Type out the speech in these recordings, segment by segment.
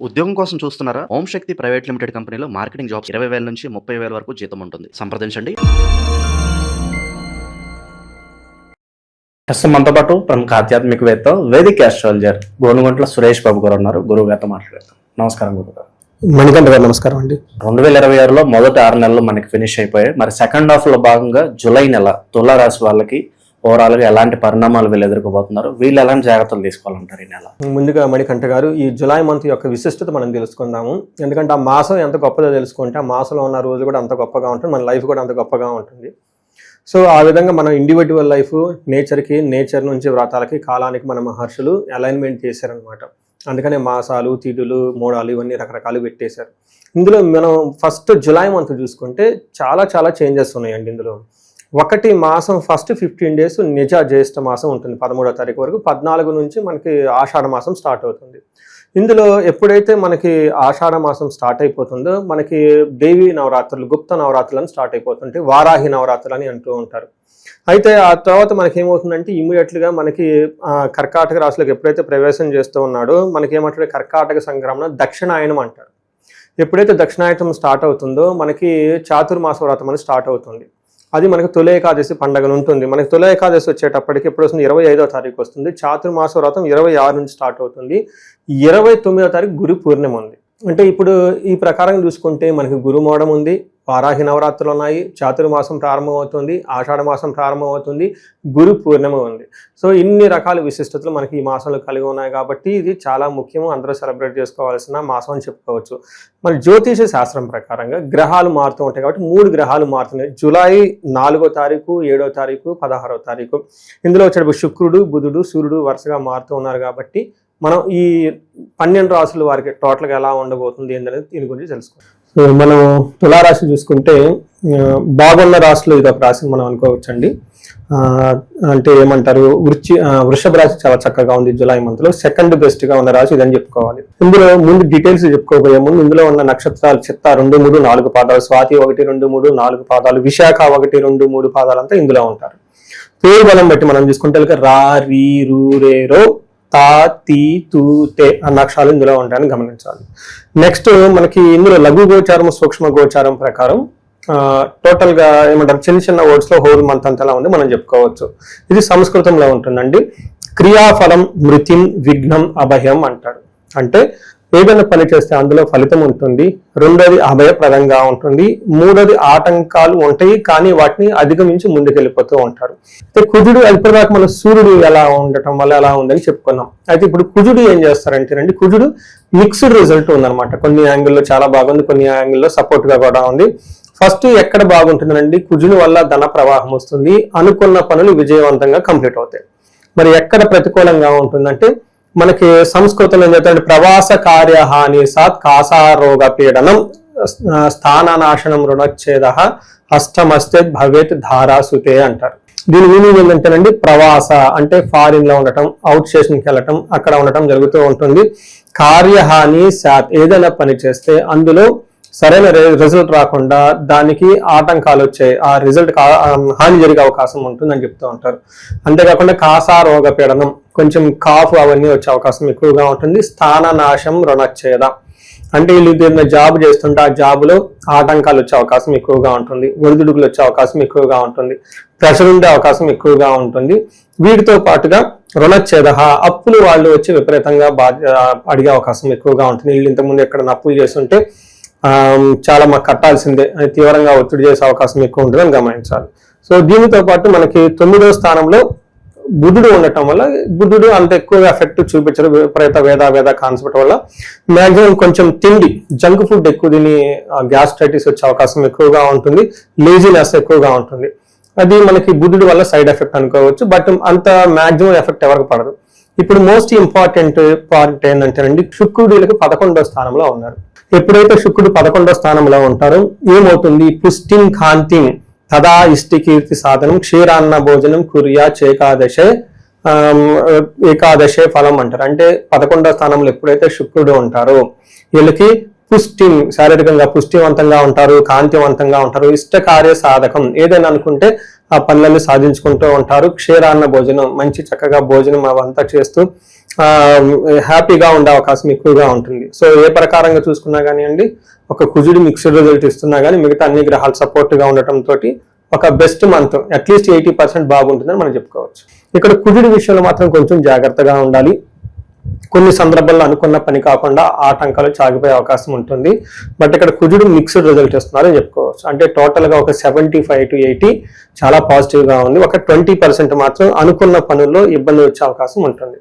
ఉద్యోగం కోసం చూస్తున్నారా? ఓం శక్తి ప్రైవేట్ లిమిటెడ్ కంపెనీలో మార్కెటింగ్ జాబ్స్ 20,000 నుంచి 30,000 వరకు జీతం ఉంటుంది. సంప్రదించండి. ప్రస్తుతం మనతో పాటు ప్రముఖ ఆధ్యాత్మికవేత్త వేదిక ఆస్ట్రాలజర్ గోనుగంట్ల సురేష్ బాబు గారు ఉన్నారు. గురువు గారితో మాట్లాడతాం. నమస్కారం గురువు గారు. మణికంఠ గారు నమస్కారం అండి. 2026లో మొదటి 6 నెలలు మనకి ఫినిష్ అయిపోయాయి. మరి సెకండ్ హాఫ్ లో భాగంగా జూలై నెల తులారాశి వాళ్ళకి ఓవరాల్ గా ఎలాంటి పరిణామాలు వీళ్ళు ఎదుర్కోబోతున్నారు, వీళ్ళు ఎలాంటి జాగ్రత్తలు తీసుకోవాలంటారు ఈ నెల? ముందుగా మణికంఠ గారు, ఈ జులై మంత్ యొక్క విశిష్టత మనం తెలుసుకుందాము. ఎందుకంటే ఆ మాసం ఎంత గొప్పదో తెలుసుకుంటే ఆ మాసంలో ఉన్న రోజు కూడా అంత గొప్పగా ఉంటుంది, మన లైఫ్ కూడా అంత గొప్పగా ఉంటుంది. సో ఆ విధంగా మనం ఇండివిజువల్ లైఫ్ నేచర్ నుంచి వ్రతాలకి కాలానికి మన మహర్షులు అలైన్మెంట్ చేశారనమాట. అందుకనే మాసాలు, తిథులు, మూడాలు ఇవన్నీ రకరకాలు పెట్టేశారు. ఇందులో మనం ఫస్ట్ జులై మంత్ చూసుకుంటే చాలా చేంజెస్ ఉన్నాయండి. ఇందులో ఒకటి మాసం ఫస్ట్ 15 days నిజ జ్యేష్ఠ మాసం ఉంటుంది 13వ తారీఖు వరకు. 14 నుంచి మనకి ఆషాఢ మాసం స్టార్ట్ అవుతుంది. ఇందులో ఎప్పుడైతే మనకి ఆషాఢ మాసం స్టార్ట్ అయిపోతుందో మనకి దేవీ నవరాత్రులు, గుప్త నవరాత్రులు అని స్టార్ట్ అయిపోతుంటాయి. వారాహి నవరాత్రులు అని అంటూ ఉంటారు. అయితే ఆ తర్వాత మనకి ఏమవుతుందంటే ఇమ్మీడియట్గా మనకి కర్కాటక రాశిలోకి ఎప్పుడైతే ప్రవేశం చేస్తూ ఉన్నాడో మనకి ఏమంటారు, కర్కాటక సంక్రమణ దక్షిణాయనం అంటారు. ఎప్పుడైతే దక్షిణాయనం స్టార్ట్ అవుతుందో మనకి చాతుర్మాస వ్రతం అని స్టార్ట్ అవుతుంది. అది మనకి తొలి ఏకాదశి పండుగ ఉంటుంది. మనకి తొలి ఏకాదశి వచ్చేటప్పటికి ఎప్పుడు వస్తుంది, 25వ తారీఖు వస్తుంది. చాతుర్మాస వ్రతం 26 నుంచి స్టార్ట్ అవుతుంది. 29వ తారీఖు గురు పూర్ణిమ ఉంది. అంటే ఇప్పుడు ఈ ప్రకారం చూసుకుంటే మనకి గురుమోడం ఉంది, వారాహి నవరాత్రులు ఉన్నాయి, చాతుర్మాసం ప్రారంభమవుతుంది, ఆషాఢ మాసం ప్రారంభమవుతుంది, గురు పూర్ణిమ ఉంది. సో ఇన్ని రకాల విశిష్టతలు మనకి ఈ మాసంలో కలిగి ఉన్నాయి కాబట్టి ఇది చాలా ముఖ్యము, అందరూ సెలబ్రేట్ చేసుకోవాల్సిన మాసం అని చెప్పుకోవచ్చు. మరి జ్యోతిష శాస్త్రం ప్రకారంగా గ్రహాలు మారుతూ ఉంటాయి కాబట్టి 3 గ్రహాలు మారుతున్నాయి. జూలై 4వ తారీఖు, 7వ తారీఖు, 16వ తారీఖు. ఇందులో వచ్చేటప్పుడు శుక్రుడు, బుధుడు, సూర్యుడు వరుసగా మారుతూ ఉన్నారు కాబట్టి మనం ఈ 12 రాశుల వారికి టోటల్గా ఎలా ఉండబోతుంది ఏంటనేది దీని గురించి తెలుసుకోవాలి. సో మనం తులారాశి చూసుకుంటే బాగున్న రాశిలో ఇది ఒక రాశి మనం అనుకోవచ్చండి. అంటే ఏమంటారు, వృషభ రాశి చాలా చక్కగా ఉంది జూలై మంత్ లో. సెకండ్ బెస్ట్ గా ఉన్న రాశి ఇదని చెప్పుకోవాలి. ఇందులో ముందు డీటెయిల్స్ చెప్పుకోబోయే ముందు ఇందులో ఉన్న నక్షత్రాలు చిత్త 2, 3, 4 పాదాలు, స్వాతి 1, 2, 3, 4 పాదాలు, విశాఖ 1, 2, 3 పాదాలు అంతా ఇందులో ఉంటారు. పేరు బలం బట్టి మనం చూసుకుంటే రా, రీ, రూ, రే, రో, తా, తీ, తూ, తే అన్న అక్షరాలు ఇందులో ఉంటాయని గమనించాలి. నెక్స్ట్ మనకి ఇందులో లఘు గోచారం, సూక్ష్మ గోచారం ప్రకారం టోటల్ గా ఏమంటారు, చిన్న వర్డ్స్ లో హోల్ మంత్ అంతలా ఉంది మనం చెప్పుకోవచ్చు. ఇది సంస్కృతంలో ఉంటుందండి. క్రియాఫలం మృతిం విఘ్నం అభయం అంటాడు. అంటే ఏదైనా పని చేస్తే అందులో ఫలితం ఉంటుంది, రెండోది అభయప్రదంగా ఉంటుంది, మూడోది ఆటంకాలు ఉంటాయి కానీ వాటిని అధిగమించి ముందుకెళ్ళిపోతూ ఉంటారు. అయితే కుజుడు ఇప్పటిదాకా మన సూర్యుడు ఎలా ఉండటం వల్ల ఎలా ఉందని చెప్పుకున్నాం. అయితే ఇప్పుడు కుజుడు ఏం చేస్తారంటేనండి, కుజుడు మిక్స్డ్ రిజల్ట్ ఉందన్నమాట. కొన్ని యాంగిల్లో చాలా బాగుంది, కొన్ని యాంగిల్లో సపోర్ట్ గా కూడా ఉంది. ఫస్ట్ ఎక్కడ బాగుంటుందండి, కుజుని వల్ల ధన ప్రవాహం వస్తుంది, అనుకున్న పనులు విజయవంతంగా కంప్లీట్ అవుతాయి. మరి ఎక్కడ ప్రతికూలంగా ఉంటుందంటే మనకి సంస్కృతంలో ఏం చెప్తారంటే ప్రవాస కార్యహాని సాత్ కాసారోగ పీడనం స్థాననాశనం రుణచ్ఛేద అష్టమస్తే భవేత్ ధారాసుతే అంటారు. దీని మీనింగ్ ఏంటంటేనండి, ప్రవాస అంటే ఫారిన్ లో ఉండటం, అవుట్ స్టేషన్కి వెళ్ళటం, అక్కడ ఉండటం జరుగుతూ ఉంటుంది. కార్యహాని సాత్ ఏదైనా పని చేస్తే అందులో సరైన రిజల్ట్ రాకుండా దానికి ఆటంకాలు వచ్చాయి, ఆ రిజల్ట్ హాని జరిగే అవకాశం ఉంటుందని చెప్తూ ఉంటారు. అంతేకాకుండా కాసారోగ పీడనం, కొంచెం కాఫ్ అవన్నీ వచ్చే అవకాశం ఎక్కువగా ఉంటుంది. స్థాననాశం రుణచ్ఛేద అంటే వీళ్ళు ఏదైనా జాబ్ చేస్తుంటే ఆ జాబులో ఆటంకాలు వచ్చే అవకాశం ఎక్కువగా ఉంటుంది, ఒడిదుడుకులు వచ్చే అవకాశం ఎక్కువగా ఉంటుంది, ప్రెషర్ ఉండే అవకాశం ఎక్కువగా ఉంటుంది. వీటితో పాటుగా రుణచ్ఛేద, అప్పులు వాళ్ళు వచ్చి విపరీతంగా అడిగే అవకాశం ఎక్కువగా ఉంటుంది. వీళ్ళు ఇంతకుముందు ఎక్కడ అప్పులు చేస్తుంటే చాలా మాకు కట్టాల్సిందే అని తీవ్రంగా ఒత్తిడి చేసే అవకాశం ఎక్కువ ఉంటుందని గమనించాలి. సో దీనితో పాటు మనకి 9వ స్థానంలో బుధుడు ఉండటం వల్ల బుధుడు అంత ఎక్కువగా ఎఫెక్ట్ చూపించరు. విపరీత వేద కాన్సెప్ట్ వల్ల మ్యాక్సిమం కొంచెం తిండి, జంక్ ఫుడ్ ఎక్కువ తిని గ్యాస్ట్రైటిస్ వచ్చే అవకాశం ఎక్కువగా ఉంటుంది, లేజినెస్ ఎక్కువగా ఉంటుంది. అది మనకి బుధుడు వల్ల సైడ్ ఎఫెక్ట్ అనుకోవచ్చు, బట్ అంత మ్యాక్సిమం ఎఫెక్ట్ ఎవరికి పడదు. ఇప్పుడు మోస్ట్ ఇంపార్టెంట్ పాయింట్ ఏంటంటేనండి, శుక్రుడికి 11వ స్థానంలో ఉన్నారు. ఎప్పుడైతే శుక్రుడు 11వ స్థానంలో ఉంటారో ఏమవుతుంది, పుష్టిం కాంతిం తదా ఇష్టి కీర్తి సాధనం క్షీరాన్న భోజనం కుర్యా ఏకాదశే ఫలం అంటారు. అంటే 11వ స్థానంలో ఎప్పుడైతే శుక్రుడు ఉంటారో వీళ్ళకి పుష్టి, శారీరకంగా పుష్టివంతంగా ఉంటారు, కాంతివంతంగా ఉంటారు, ఇష్టకార్య సాధకం ఏదైనా అనుకుంటే ఆ పనులన్నీ సాధించుకుంటూ ఉంటారు. క్షీరాన్న భోజనం, మంచి చక్కగా భోజనం అవంతా చేస్తూ హ్యాపీగా ఉండే అవకాశం ఎక్కువగా ఉంటుంది. సో ఏ ప్రకారంగా చూసుకున్నా కానివ్వండి, ఒక కుజుడు మిక్స్డ్ రిజల్ట్ ఇస్తున్నా కానీ మిగతా అన్ని గ్రహాలు సపోర్ట్గా ఉండటం తోటి ఒక బెస్ట్ మంత్ అట్లీస్ట్ 80% బాగుంటుందని మనం చెప్పుకోవచ్చు. ఇక్కడ కుజుడి విషయంలో మాత్రం కొంచెం జాగ్రత్తగా ఉండాలి. కొన్ని సందర్భాల్లో అనుకున్న పని కాకుండా ఆటంకాలు సాగిపోయే అవకాశం ఉంటుంది. బట్ ఇక్కడ కుజుడు మిక్స్డ్ రిజల్ట్ ఇస్తున్నారని చెప్పుకోవచ్చు. అంటే టోటల్ గా ఒక 75 to 80 చాలా పాజిటివ్ గా ఉంది. ఒక 20% మాత్రం అనుకున్న పనుల్లో ఇబ్బంది వచ్చే అవకాశం ఉంటుంది.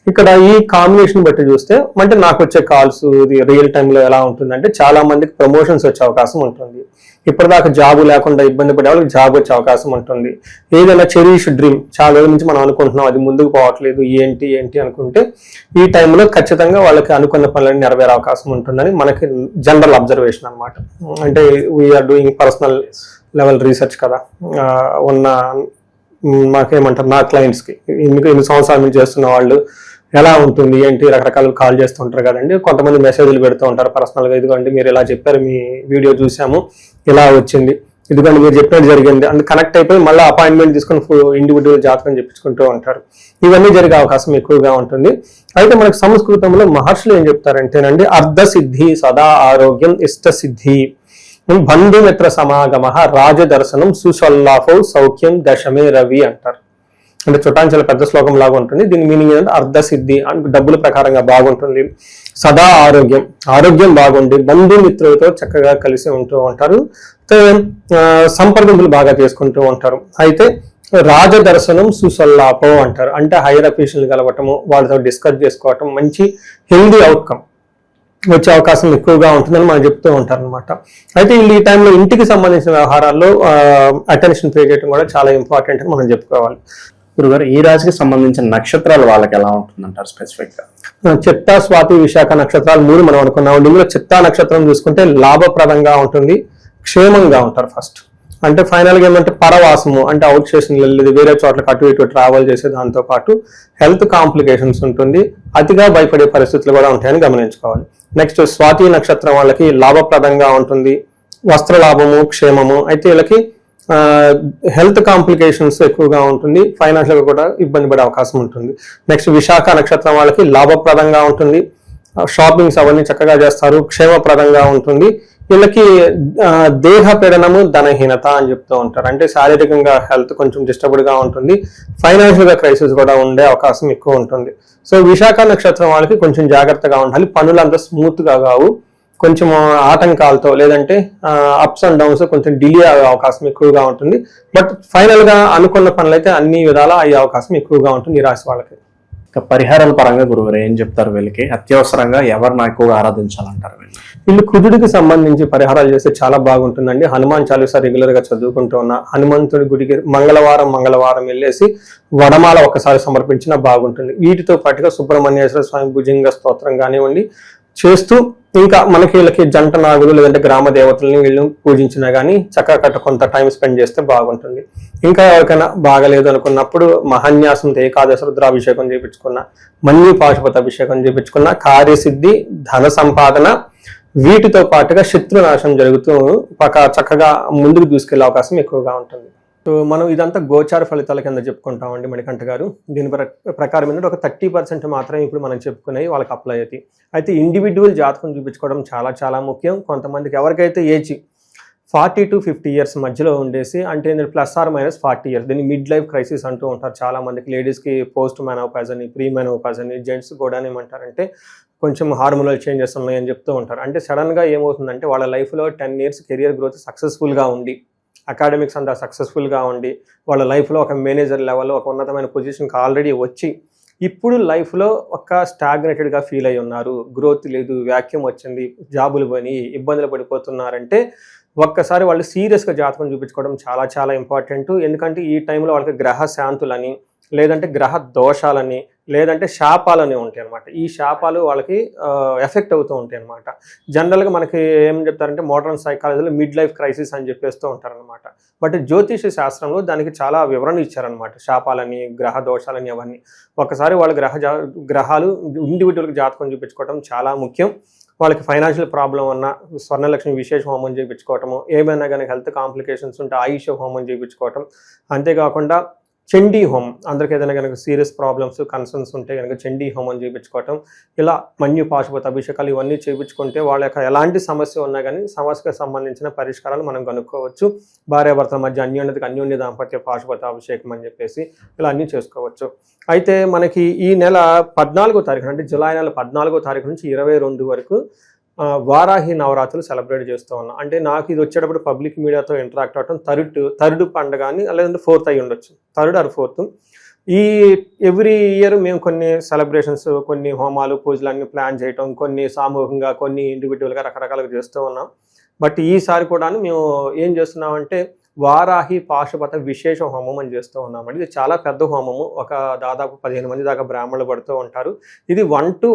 ఇక్కడ ఈ కాంబినేషన్ బట్టి చూస్తే అంటే నాకు వచ్చే కాల్స్ ఇది రియల్ టైంలో ఎలా ఉంటుందంటే చాలా మందికి ప్రమోషన్స్ వచ్చే అవకాశం ఉంటుంది. ఇప్పటిదాకా జాబ్ లేకుండా ఇబ్బంది పడే వాళ్ళకి జాబ్ వచ్చే అవకాశం ఉంటుంది. ఏదైనా చెరీష్ డ్రీమ్ చాలా రోజుల నుంచి మనం అనుకుంటున్నాం అది ముందుకు పోవట్లేదు ఏంటి అనుకుంటే ఈ టైంలో ఖచ్చితంగా వాళ్ళకి అనుకున్న పనులను నెరవేరే అవకాశం ఉంటుందని మనకి జనరల్ అబ్జర్వేషన్ అనమాట. అంటే we are doing personal level research కదా ఉన్న మాకేమంటారు నా క్లయింట్స్కి ఎన్ని సంవత్సరాల నుంచి చేస్తున్న వాళ్ళు ఎలా ఉంటుంది ఏంటి రకరకాల కాల్ చేస్తుంటారు కదండి. కొంతమంది మెసేజ్లు పెడుతూ ఉంటారు పర్సనల్గా, ఇదిగోండి మీరు ఇలా చెప్పారు, మీ వీడియో చూసాము, ఇలా వచ్చింది, ఇదిగోండి మీరు చెప్పినట్టు జరిగింది అంటే కనెక్ట్ అయిపోయి మళ్ళీ అపాయింట్మెంట్ తీసుకొని ఇండివిజువల్ జాతకం చెప్పించుకుంటూ ఉంటారు. ఇవన్నీ జరిగే అవకాశం ఎక్కువగా ఉంటుంది. అయితే మనకు సంస్కృతంలో మహర్షులు ఏం చెప్తారంటేనండి, అర్ధసిద్ధి సదా ఆరోగ్యం ఇష్ట సిద్ధి బంధుమిత్ర సమాగమ రాజదర్శనం సుసల్లాఫౌ సౌఖ్యం దశమే రవి అంటారు. అంటే చుట్టాంచల పెద్ద శ్లోకం లాగా ఉంటుంది. దీని మీనింగ్ ఏంటంటే అర్ధసిద్ధి అంటే డబ్బుల ప్రకారంగా బాగుంటుంది, సదా ఆరోగ్యం బాగుండి బంధుమిత్రులతో చక్కగా కలిసి ఉంటూ ఉంటారు, సంప్రదింపులు బాగా చేసుకుంటూ ఉంటారు. అయితే రాజదర్శనం సుసల్లాపో అంటారు. అంటే హైయర్ అఫీషియల్ కలవటము, వాళ్ళతో డిస్కస్ చేసుకోవటం, మంచి హెల్దీ అవుట్కమ్ వచ్చే అవకాశం ఎక్కువగా ఉంటుందని మనం చెప్తూ ఉంటారు అనమాట. అయితే ఈ టైంలో ఇంటికి సంబంధించిన వ్యవహారాల్లో అటెన్షన్ పే చేయడం కూడా చాలా ఇంపార్టెంట్ అని మనం చెప్పుకోవాలి. గురుగారు ఈ రాశికి సంబంధించిన నక్షత్రాలు వాళ్ళకి ఎలా ఉంటుందంటారు స్పెసిఫిక్ గా? చిత్తా స్వాతి విశాఖ నక్షత్రాలు 3 మనం అనుకున్నాం. ఇందులో చిత్తా నక్షత్రం చూసుకుంటే లాభప్రదంగా ఉంటుంది, క్షేమంగా ఉంటారు ఫస్ట్. అంటే ఫైనల్ గా ఏమంటే పరవాసము అంటే అవుట్ స్టేషన్ వెళ్ళేది, వేరే చోట్లకి అటు ఇటు ట్రావెల్ చేసే దాంతో పాటు హెల్త్ కాంప్లికేషన్స్ ఉంటుంది, అతిగా భయపడే పరిస్థితులు కూడా ఉంటాయని గమనించుకోవాలి. నెక్స్ట్ స్వాతి నక్షత్రం వాళ్ళకి లాభప్రదంగా ఉంటుంది, వస్త్ర లాభము, క్షేమము. అయితే వీళ్ళకి హెల్త్ కాంప్లికేషన్స్ ఎక్కువగా ఉంటుంది, ఫైనాన్షియల్ గా కూడా ఇబ్బంది పడే అవకాశం ఉంటుంది. నెక్స్ట్ విశాఖ నక్షత్రం వాళ్ళకి లాభప్రదంగా ఉంటుంది, షాపింగ్స్ అవన్నీ చక్కగా చేస్తారు, క్షేమప్రదంగా ఉంటుంది. వీళ్ళకి దేహ పీడనము ధనహీనత అని చెప్తూ ఉంటారు. అంటే శారీరకంగా హెల్త్ కొంచెం డిస్టర్బ్డ్ గా ఉంటుంది, ఫైనాన్షియల్ గా క్రైసిస్ కూడా ఉండే అవకాశం ఎక్కువ ఉంటుంది. సో విశాఖ నక్షత్రం వాళ్ళకి కొంచెం జాగ్రత్తగా ఉండాలి, పనులు అంత స్మూత్ గా కావు, కొంచెం ఆటంకాలతో లేదంటే అప్స్ అండ్ డౌన్స్ కొంచెం డిలే అయ్యే అవకాశం ఎక్కువగా ఉంటుంది. బట్ ఫైనల్ గా అనుకున్న పనులు అయితే అన్ని విధాలా అయ్యే అవకాశం ఎక్కువగా ఉంటుంది ఈ రాశి వాళ్ళకి. పరిహారాల పరంగా గురుగారు ఏం చెప్తారు వీళ్ళకి? అత్యవసరంగా ఎవరిని ఎక్కువగా ఆరాధించాలంటారు? వీళ్ళు కుజుడికి సంబంధించి పరిహారాలు చేస్తే చాలా బాగుంటుందండి. హనుమాన్ చాలీసా రెగ్యులర్ గా చదువుకుంటూ ఉన్న హనుమంతుడి గుడికి మంగళవారం వెళ్ళేసి వడమాల ఒకసారి సమర్పించినా బాగుంటుంది. వీటితో పాటుగా సుబ్రహ్మణ్యేశ్వర స్వామి భుజంగ స్తోత్రం కానివ్వండి చేస్తూ, ఇంకా మనకి వీళ్ళకి జంట నాగులు లేదంటే గ్రామ దేవతల్ని వీళ్ళు పూజించినా కానీ చక్కగా కొంత టైం స్పెండ్ చేస్తే బాగుంటుంది. ఇంకా ఎవరికైనా బాగలేదు అనుకున్నప్పుడు మహాన్యాసంతో ఏకాదశ రుద్రాభిషేకం చేయించుకున్న, మన్యు పాశుపత అభిషేకం చేయించుకున్న కార్యసిద్ధి, ధన సంపాదన, వీటితో పాటుగా శత్రునాశం జరుగుతూ చక్కగా ముందుకు దూసుకెళ్లే అవకాశం ఎక్కువగా ఉంటుంది. సో మనం ఇదంతా గోచార ఫలితాల కింద చెప్పుకుంటామండి మణికంఠ గారు. దీని ప్రకారం ఏంటంటే ఒక 30% మాత్రమే ఇప్పుడు మనం చెప్పుకునేవి వాళ్ళకి అప్లై అవుతాయి. అయితే ఇండివిజువల్ జాతకం చూపించుకోవడం చాలా చాలా ముఖ్యం. కొంతమందికి ఎవరికైతే ఏజ్ 40 to 50 years మధ్యలో ఉండేసి, అంటే +or- 40 years, దీన్ని మిడ్ లైఫ్ క్రైసిస్ అంటూ ఉంటారు చాలా మందికి. లేడీస్కి పోస్ట్ మెనోపాజ్ అని, ప్రీ మెనోపాజ్ అని, జెంట్స్ కూడా ఏమంటారంటే కొంచెం హార్మోనల్ చేంజెస్ ఉన్నాయని చెప్తూ ఉంటారు. అంటే సడన్గా ఏమవుతుందంటే వాళ్ళ లైఫ్లో 10 years కెరియర్ గ్రోత్ సక్సెస్ఫుల్గా ఉండి, అకాడమిక్స్ అంతా సక్సెస్ఫుల్గా ఉండి, వాళ్ళ లైఫ్లో ఒక మేనేజర్ లెవెల్లో ఒక ఉన్నతమైన పొజిషన్కి ఆల్రెడీ వచ్చి ఇప్పుడు లైఫ్లో ఒక స్టాగ్నేటెడ్గా ఫీల్ అయి ఉన్నారు, గ్రోత్ లేదు, వ్యాక్యూమ్ వచ్చింది, జాబులు పోయి ఇబ్బందులు పడిపోతున్నారంటే ఒక్కసారి వాళ్ళు సీరియస్గా జాతకం చూపించుకోవడం చాలా చాలా ఇంపార్టెంట్. ఎందుకంటే ఈ టైంలో వాళ్ళకి గ్రహ శాంతులని, లేదంటే గ్రహ దోషాలని, లేదంటే శాపాలని ఉంటాయి అనమాట. ఈ శాపాలు వాళ్ళకి ఎఫెక్ట్ అవుతూ ఉంటాయి అనమాట. జనరల్గా మనకి ఏం చెప్తారంటే మోడర్న్ సైకాలజీలో మిడ్ లైఫ్ క్రైసిస్ అని చెప్పేస్తూ ఉంటారనమాట. బట్ జ్యోతిష శాస్త్రంలో దానికి చాలా వివరణ ఇచ్చారనమాట. శాపాలని, గ్రహ దోషాలని అవన్నీ. ఒకసారి వాళ్ళ గ్రహాలు ఇండివిజువల్గా జాతకం చూపించుకోవడం చాలా ముఖ్యం. వాళ్ళకి ఫైనాన్షియల్ ప్రాబ్లం ఉన్న స్వర్ణలక్ష్మి విశేష హోమం చేయించుకోవటము, ఏమైనా కానీ హెల్త్ కాంప్లికేషన్స్ ఉంటే ఆయుష హోమం చేయించుకోవటం, అంతేకాకుండా చండీ హోమం, అందరికి ఏదైనా కనుక సీరియస్ ప్రాబ్లమ్స్ కన్సర్న్స్ ఉంటే కనుక చండీ హోమం చేయించుకోవటం, ఇలా మన్యు పాశుపత అభిషేకాలు ఇవన్నీ చేయించుకుంటే వాళ్ళ యొక్క ఎలాంటి సమస్య ఉన్నా కానీ సమస్యకు సంబంధించిన పరిష్కారాలు మనం కనుక్కోవచ్చు. భార్యాభర్తల మధ్య అన్యోన్య దాంపత్య పాశుపత అభిషేకం అని చెప్పేసి ఇలా అన్నీ చేసుకోవచ్చు. అయితే మనకి ఈ నెల 14వ తారీఖు అంటే జూలై నెల 14వ తారీఖు నుంచి 22 వరకు వారాహి నవరాత్రులు సెలబ్రేట్ చేస్తూ ఉన్నాం. అంటే నాకు ఇది వచ్చేటప్పుడు పబ్లిక్ మీడియాతో ఇంటరాక్ట్ అవ్వటం థర్డ్ పండుగ అని, లేదంటే 4th అయి ఉండొచ్చు, 3rd or 4th. ఈ ఎవ్రీ ఇయర్ మేము కొన్ని సెలబ్రేషన్స్, కొన్ని హోమాలు, పూజలు అన్ని ప్లాన్ చేయటం, కొన్ని సామూహికంగా, కొన్ని ఇండివిజువల్గా రకరకాలుగా చేస్తూ ఉన్నాం. బట్ ఈసారి కూడా మేము ఏం చేస్తున్నామంటే వారాహి పాశుపత విశేష హోమం అని చేస్తూ ఉన్నామండి. ఇది చాలా పెద్ద హోమము, ఒక దాదాపు 15 మంది దాకా బ్రాహ్మణులు పడుతూ ఉంటారు. ఇది 1 to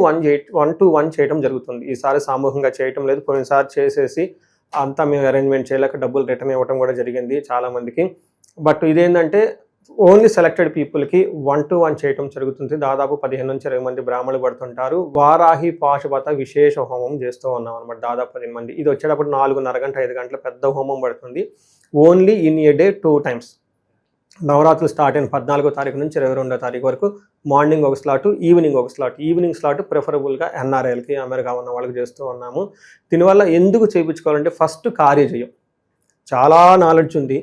1 చేయడం జరుగుతుంది. ఈసారి సామూహికంగా చేయటం లేదు, పోయినసారి చేసేసి అంతా మేము అరేంజ్మెంట్ చేయలేక డబ్బులు రిటర్న్ ఇవ్వడం కూడా జరిగింది చాలా మందికి. బట్ ఇదేంటంటే ఓన్లీ సెలెక్టెడ్ పీపుల్కి 1 to 1 చేయటం జరుగుతుంది. దాదాపు 15 నుంచి 20 మంది బ్రాహ్మణులు పడుతుంటారు. వారాహి పాశుపత విశేష హోమం చేస్తూ ఉన్నాం అనమాట. దాదాపు 10 మంది. ఇది వచ్చేటప్పుడు 4:30 గంట 5 గంటల పెద్ద హోమం పడుతుంది. Only in a day 2 times. నవరాత్రులు స్టార్ట్ అయిన 14వ తారీఖు నుంచి 22వ తారీఖు వరకు మార్నింగ్ ఒక స్లాట్, ఈవినింగ్ ఒక స్లాట్. ఈవినింగ్ స్లాట్ ప్రిఫరబుల్గా ఎన్ఆర్ఐలకి, అమెరికా ఉన్న వాళ్ళకి చేస్తూ ఉన్నాము. దీనివల్ల ఎందుకు చేయించుకోవాలంటే ఫస్ట్ కార్యజయం, చాలా నాలెడ్జ్ ఉంది,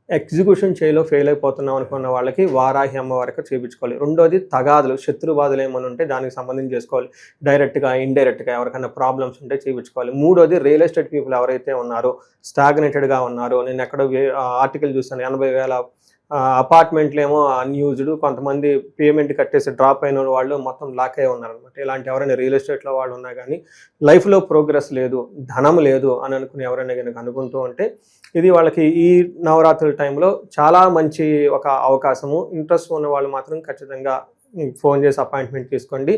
ఎగ్జిక్యూషన్ చేయలో ఫెయిల్ అయిపోతున్నాం అనుకున్న వాళ్ళకి వారాహి అమ్మవారికి చేయించుకోవాలి. రెండోది తగాదులు, శత్రుబాధలు ఏమైనా ఉంటే దానికి సంబంధించి చేసుకోవాలి, డైరెక్ట్గా ఇండైరెక్ట్గా ఎవరికైనా ప్రాబ్లమ్స్ ఉంటే చేయించుకోవాలి. మూడోది రియల్ ఎస్టేట్ పీపుల్ ఎవరైతే ఉన్నారో, స్టాగ్నేటెడ్గా ఉన్నారో, నేను ఎక్కడో ఆర్టికల్ చూస్తాను, 80,000 అపార్ట్మెంట్లు ఏమో అన్యూజ్డ్, కొంతమంది పేమెంట్ కట్టేసి డ్రాప్ అయిన వాళ్ళు మొత్తం లాక్ అయి ఉన్నారనమాట. ఇలాంటి ఎవరైనా రియల్ ఎస్టేట్లో వాళ్ళు ఉన్నా కానీ లైఫ్లో ప్రోగ్రెస్ లేదు, ధనం లేదు అని అనుకుని ఎవరైనా కనుక అనుకుంటూ ఉంటే ఇది వాళ్ళకి ఈ నవరాత్రుల టైంలో చాలా మంచి ఒక అవకాశము. ఇంట్రెస్ట్ ఉన్న వాళ్ళు మాత్రం ఖచ్చితంగా ఫోన్ చేసి అపాయింట్మెంట్ తీసుకోండి.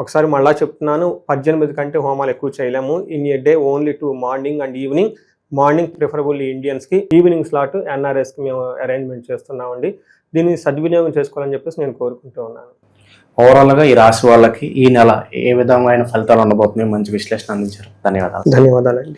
ఒకసారి మళ్ళా చెప్తున్నాను, 18 కంటే హోమాలు ఎక్కువ చేయలేము. In a day only 2 morning and evening. Morning preferable ఇండియన్స్కి, ఈవినింగ్ స్లాట్ ఎన్ఆర్ఎస్కి మేము అరేంజ్మెంట్ చేస్తున్నామండి. దీన్ని సద్వినియోగం చేసుకోవాలని చెప్పేసి నేను కోరుకుంటూ ఉన్నాను. ఓవరాల్గా ఈ రాశి వాళ్ళకి ఈ నెల ఏ విధమైన ఫలితాలు ఉండబోతున్నాయో మంచి విశ్లేషణ అందించారు. ధన్యవాదాలు. ధన్యవాదాలండి.